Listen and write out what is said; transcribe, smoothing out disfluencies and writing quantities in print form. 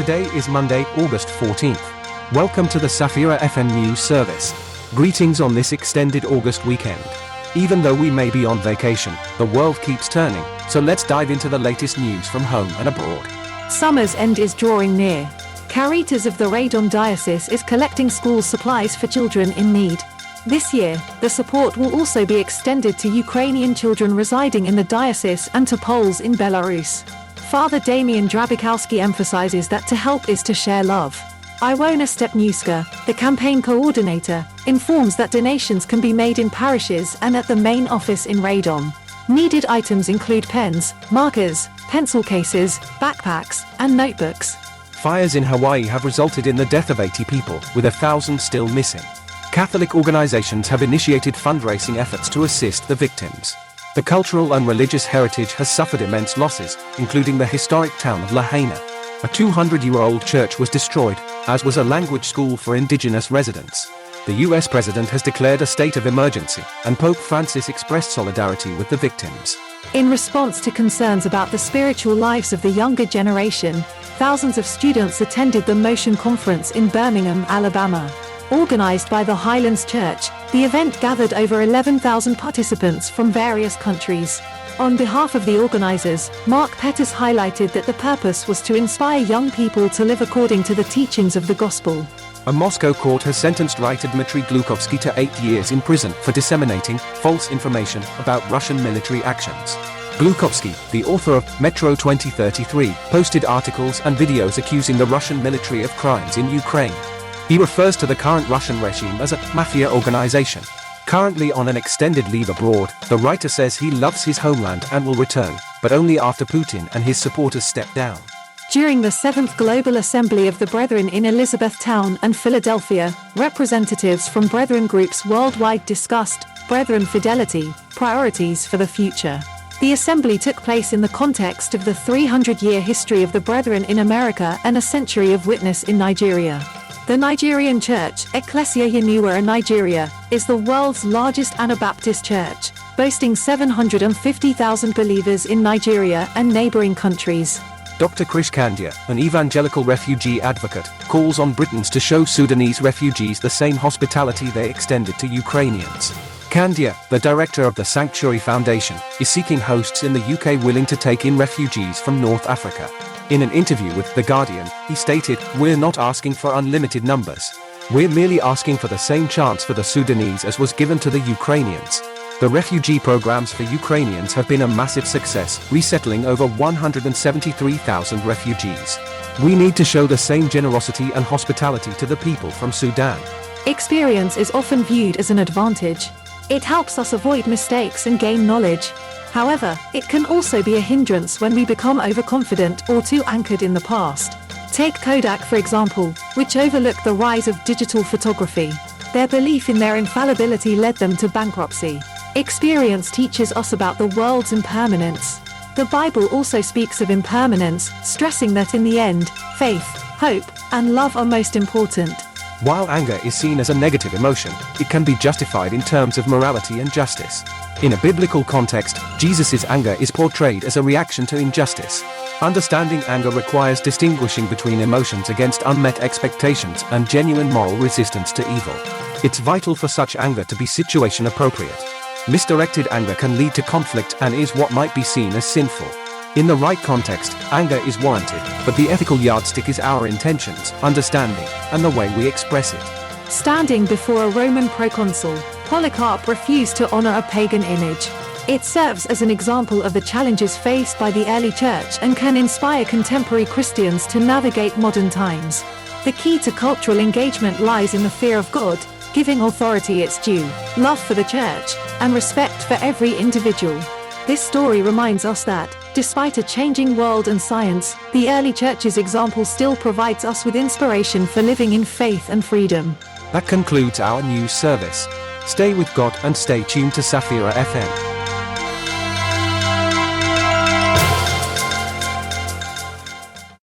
Today is Monday, August 14th. Welcome to the Safira FM News Service. Greetings on this extended August weekend. Even though we may be on vacation, the world keeps turning, so let's dive into the latest news from home and abroad. Summer's end is drawing near. Caritas of the Radom Diocese is collecting school supplies for children in need. This year, the support will also be extended to Ukrainian children residing in the diocese and to Poles in Belarus. Father Damian Drabikowski emphasizes that to help is to share love. Iwona Stepniewska, the campaign coordinator, informs that donations can be made in parishes and at the main office in Radom. Needed items include pens, markers, pencil cases, backpacks, and notebooks. Fires in Hawaii have resulted in the death of 80 people, with 1,000 still missing. Catholic organizations have initiated fundraising efforts to assist the victims. The cultural and religious heritage has suffered immense losses, including the historic town of Lahaina. A 200-year-old church was destroyed, as was a language school for indigenous residents. The US president has declared a state of emergency, and Pope Francis expressed solidarity with the victims. In response to concerns about the spiritual lives of the younger generation, thousands of students attended the Motion Conference in Birmingham, Alabama. Organized by the Highlands Church, the event gathered over 11,000 participants from various countries. On behalf of the organizers, Mark Pettis highlighted that the purpose was to inspire young people to live according to the teachings of the gospel. A Moscow court has sentenced writer Dmitry Glukovsky to 8 years in prison for disseminating false information about Russian military actions. Glukovsky, the author of Metro 2033, posted articles and videos accusing the Russian military of crimes in Ukraine. He refers to the current Russian regime as a mafia organization. Currently on an extended leave abroad, the writer says he loves his homeland and will return, but only after Putin and his supporters step down. During the 7th Global Assembly of the Brethren in Elizabethtown and Philadelphia, representatives from Brethren groups worldwide discussed Brethren fidelity, priorities for the future. The assembly took place in the context of the 300-year history of the Brethren in America and a century of witness in Nigeria. The Nigerian Church, Ecclesia Yanuwa Nigeria, is the world's largest Anabaptist church, boasting 750,000 believers in Nigeria and neighboring countries. Dr. Krish Kandia, an evangelical refugee advocate, calls on Britons to show Sudanese refugees the same hospitality they extended to Ukrainians. Kandia, the director of the Sanctuary Foundation, is seeking hosts in the UK willing to take in refugees from North Africa. In an interview with The Guardian, he stated, "We're not asking for unlimited numbers. We're merely asking for the same chance for the Sudanese as was given to the Ukrainians." The refugee programs for Ukrainians have been a massive success, resettling over 173,000 refugees. We need to show the same generosity and hospitality to the people from Sudan. Experience is often viewed as an advantage. It helps us avoid mistakes and gain knowledge. However, it can also be a hindrance when we become overconfident or too anchored in the past. Take Kodak for example, which overlooked the rise of digital photography. Their belief in their infallibility led them to bankruptcy. Experience teaches us about the world's impermanence. The Bible also speaks of impermanence, stressing that in the end, faith, hope, and love are most important. While anger is seen as a negative emotion, it can be justified in terms of morality and justice. In a biblical context, Jesus' anger is portrayed as a reaction to injustice. Understanding anger requires distinguishing between emotions against unmet expectations and genuine moral resistance to evil. It's vital for such anger to be situation appropriate. Misdirected anger can lead to conflict and is what might be seen as sinful. In the right context, anger is warranted, but the ethical yardstick is our intentions, understanding, and the way we express it. Standing before a Roman proconsul, Polycarp refused to honor a pagan image. It serves as an example of the challenges faced by the early church and can inspire contemporary Christians to navigate modern times. The key to cultural engagement lies in the fear of God, giving authority its due, love for the church, and respect for every individual. This story reminds us that, despite a changing world and science, the early church's example still provides us with inspiration for living in faith and freedom. That concludes our news service. Stay with God and stay tuned to Safira FM.